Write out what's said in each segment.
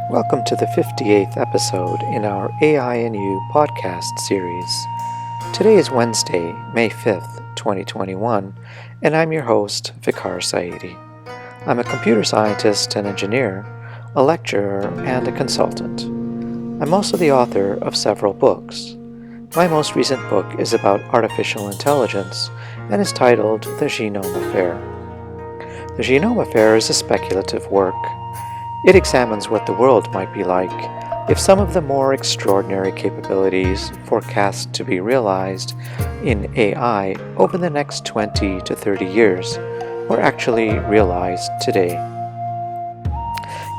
Welcome to the 58th episode in our AI and You podcast series. Today is Wednesday, May 5th, 2021, and I'm your host, Vicar Saidi. I'm a computer scientist and engineer, a lecturer, and a consultant. I'm also the author of several books. My most recent book is about artificial intelligence and is titled The Genome Affair. The Genome Affair is a speculative work. It examines what the world might be like if some of the more extraordinary capabilities forecast to be realized in AI over the next 20 to 30 years were actually realized today.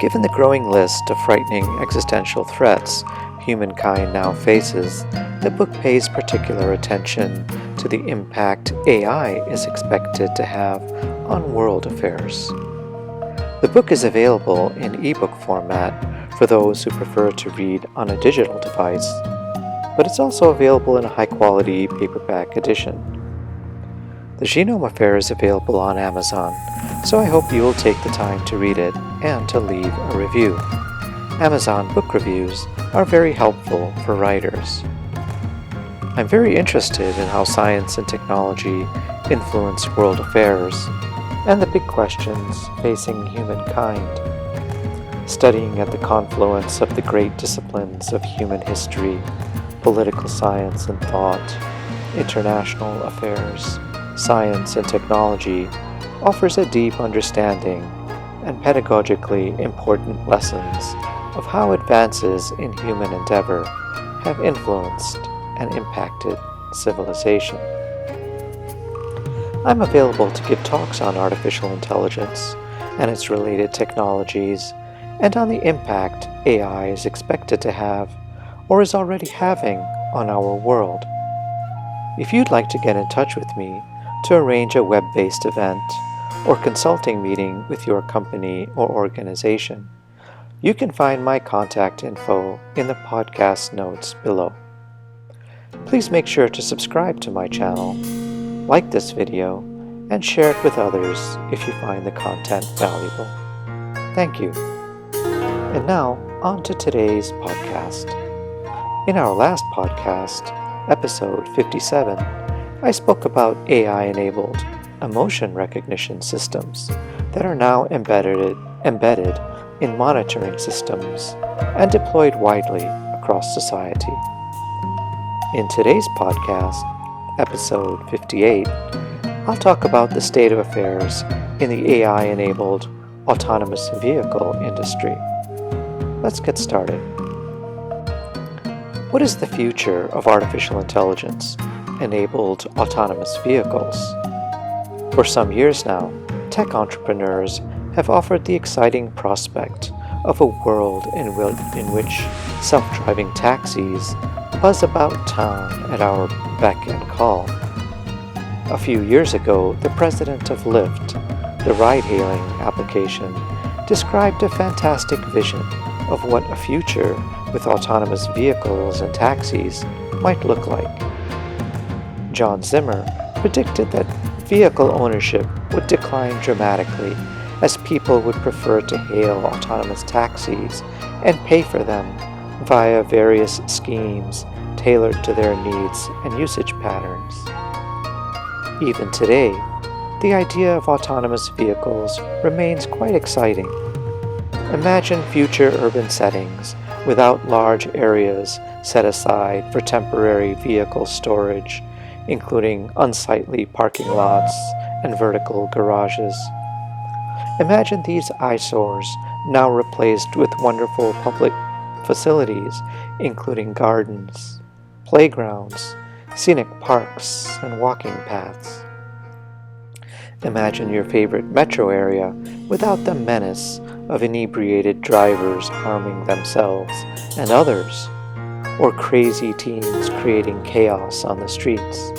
Given the growing list of frightening existential threats humankind now faces, the book pays particular attention to the impact AI is expected to have on world affairs. The book is available in ebook format for those who prefer to read on a digital device, but it's also available in a high-quality paperback edition. The Genome Affair is available on Amazon, so I hope you will take the time to read it and to leave a review. Amazon book reviews are very helpful for writers. I'm very interested in how science and technology influence world affairs and the big questions facing humankind. Studying at the confluence of the great disciplines of human history, political science and thought, international affairs, science and technology offers a deep understanding and pedagogically important lessons of how advances in human endeavor have influenced and impacted civilization. I'm available to give talks on artificial intelligence and its related technologies and on the impact AI is expected to have or is already having on our world. If you'd like to get in touch with me to arrange a web-based event or consulting meeting with your company or organization, you can find my contact info in the podcast notes below. Please make sure to subscribe to my channel, like this video, and share it with others if you find the content valuable. Thank you. And now, on to today's podcast. In our last podcast, episode 57, I spoke about AI-enabled emotion recognition systems that are now embedded in monitoring systems and deployed widely across society. In today's podcast, episode 58, I'll talk about the state of affairs in the AI-enabled autonomous vehicle industry. Let's get started. What is the future of artificial intelligence-enabled autonomous vehicles? For some years now, tech entrepreneurs have offered the exciting prospect of a world in which self-driving taxis buzz about town at our beck and call. A few years ago, the president of Lyft, the ride-hailing application, described a fantastic vision of what a future with autonomous vehicles and taxis might look like. John Zimmer predicted that vehicle ownership would decline dramatically as people would prefer to hail autonomous taxis and pay for them via various schemes tailored to their needs and usage patterns. Even today, the idea of autonomous vehicles remains quite exciting. Imagine future urban settings without large areas set aside for temporary vehicle storage, including unsightly parking lots and vertical garages. Imagine these eyesores now replaced with wonderful public facilities, including gardens, playgrounds, scenic parks, and walking paths. Imagine your favorite metro area without the menace of inebriated drivers harming themselves and others, or crazy teens creating chaos on the streets.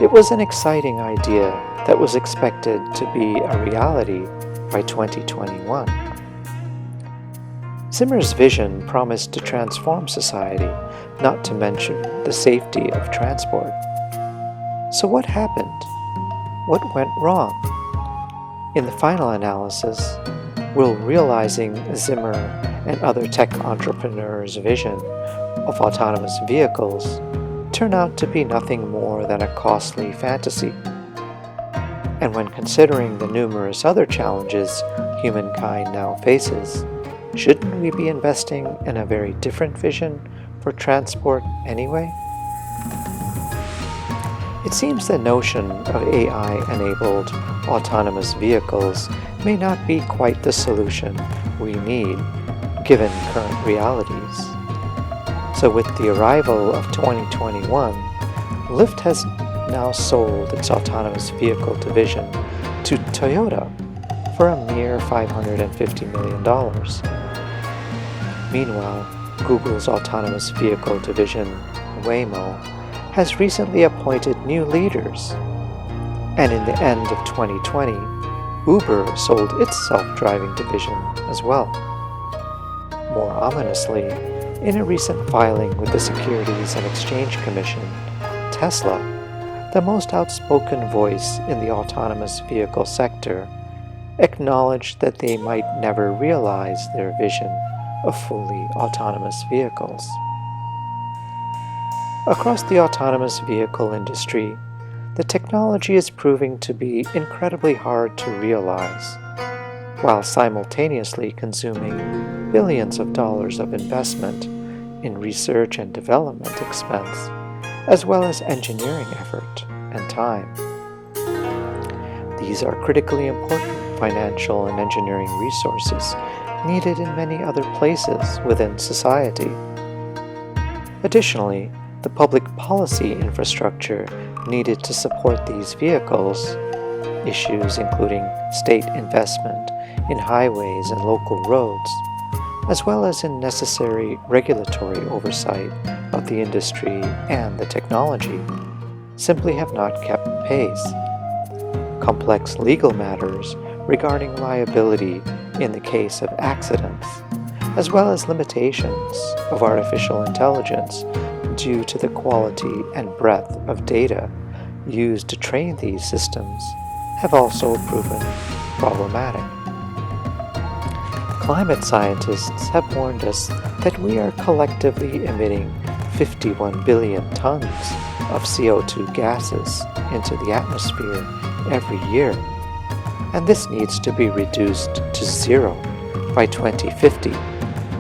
It was an exciting idea that was expected to be a reality by 2021. Zimmer's vision promised to transform society, not to mention the safety of transport. So what happened? What went wrong? In the final analysis, will realizing Zimmer and other tech entrepreneurs' vision of autonomous vehicles turn out to be nothing more than a costly fantasy. And when considering the numerous other challenges humankind now faces, shouldn't we be investing in a very different vision for transport anyway? It seems the notion of AI-enabled autonomous vehicles may not be quite the solution we need given current realities. So with the arrival of 2021, Lyft has now sold its autonomous vehicle division to Toyota for a mere $550 million. Meanwhile, Google's autonomous vehicle division, Waymo, has recently appointed new leaders. And in the end of 2020, Uber sold its self-driving division as well. More ominously, in a recent filing with the Securities and Exchange Commission, Tesla, the most outspoken voice in the autonomous vehicle sector, acknowledged that they might never realize their vision of fully autonomous vehicles. Across the autonomous vehicle industry, the technology is proving to be incredibly hard to realize, while simultaneously consuming billions of dollars of investment in research and development expense, as well as engineering effort and time. These are critically important financial and engineering resources needed in many other places within society. Additionally, the public policy infrastructure needed to support these vehicles, issues including state investment in highways and local roads, as well as in necessary regulatory oversight of the industry and the technology, simply have not kept pace. Complex legal matters regarding liability in the case of accidents, as well as limitations of artificial intelligence due to the quality and breadth of data used to train these systems, have also proven problematic. Climate scientists have warned us that we are collectively emitting 51 billion tons of CO2 gases into the atmosphere every year, and this needs to be reduced to zero by 2050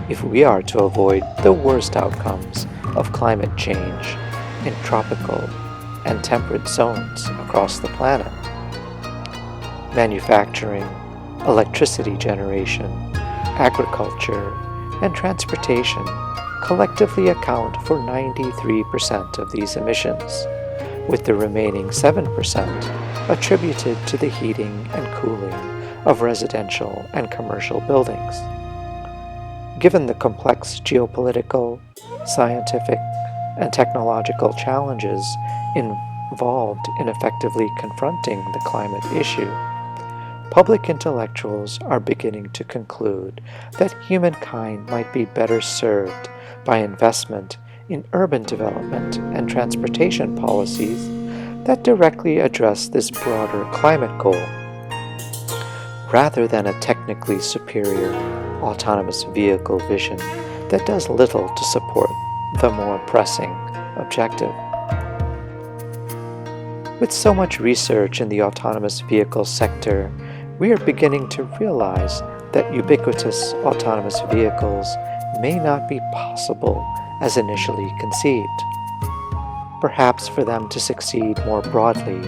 if we are to avoid the worst outcomes of climate change in tropical and temperate zones across the planet. Manufacturing, electricity generation, agriculture, and transportation collectively account for 93% of these emissions, with the remaining 7% attributed to the heating and cooling of residential and commercial buildings. Given the complex geopolitical, scientific, and technological challenges involved in effectively confronting the climate issue, public intellectuals are beginning to conclude that humankind might be better served by investment in urban development and transportation policies that directly address this broader climate goal, rather than a technically superior autonomous vehicle vision that does little to support the more pressing objective. With so much research in the autonomous vehicle sector, we are beginning to realize that ubiquitous autonomous vehicles may not be possible as initially conceived. Perhaps for them to succeed more broadly,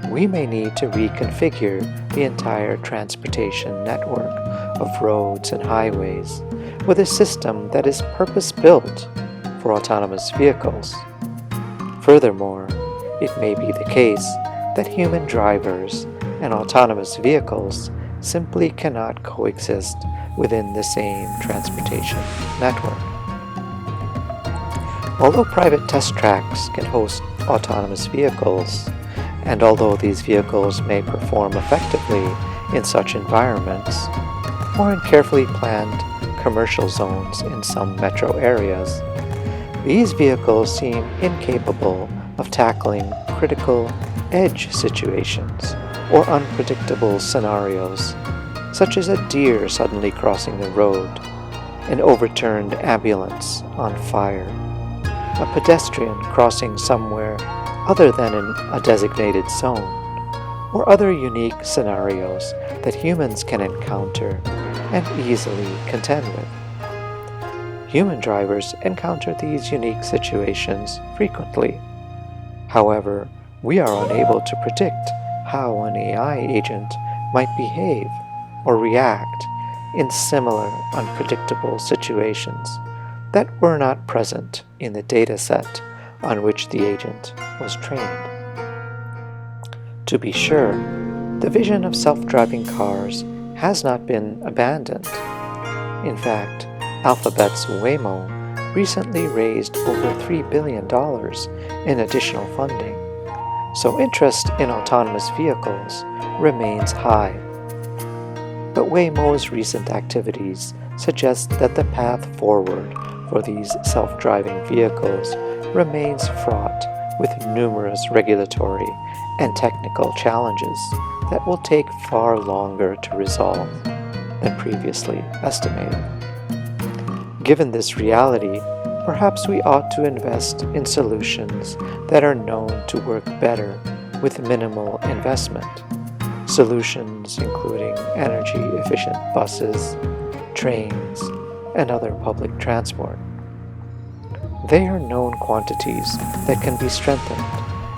we may need to reconfigure the entire transportation network of roads and highways with a system that is purpose-built for autonomous vehicles. Furthermore, it may be the case that human drivers and autonomous vehicles simply cannot coexist within the same transportation network. Although private test tracks can host autonomous vehicles, and although these vehicles may perform effectively in such environments, or in carefully planned commercial zones in some metro areas, these vehicles seem incapable of tackling critical edge situations or unpredictable scenarios, such as a deer suddenly crossing the road, an overturned ambulance on fire, a pedestrian crossing somewhere other than in a designated zone, or other unique scenarios that humans can encounter and easily contend with. Human drivers encounter these unique situations frequently. However, we are unable to predict how an AI agent might behave or react in similar unpredictable situations that were not present in the data set on which the agent was trained. To be sure, the vision of self-driving cars has not been abandoned. In fact, Alphabet's Waymo recently raised over $3 billion in additional funding, so interest in autonomous vehicles remains high. But Waymo's recent activities suggest that the path forward for these self-driving vehicles remains fraught with numerous regulatory and technical challenges that will take far longer to resolve than previously estimated. Given this reality, perhaps we ought to invest in solutions that are known to work better with minimal investment. Solutions including energy-efficient buses, trains, and other public transport. They are known quantities that can be strengthened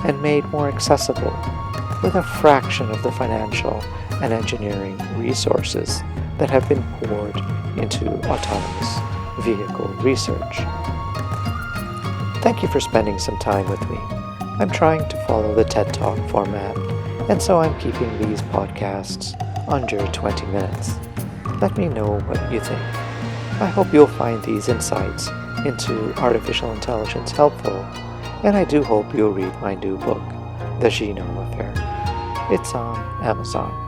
and made more accessible with a fraction of the financial and engineering resources that have been poured into autonomous vehicle research. Thank you for spending some time with me. I'm trying to follow the TED Talk format, and so I'm keeping these podcasts under 20 minutes. Let me know what you think. I hope you'll find these insights into artificial intelligence helpful, and I do hope you'll read my new book, The Genome Affair. It's on Amazon.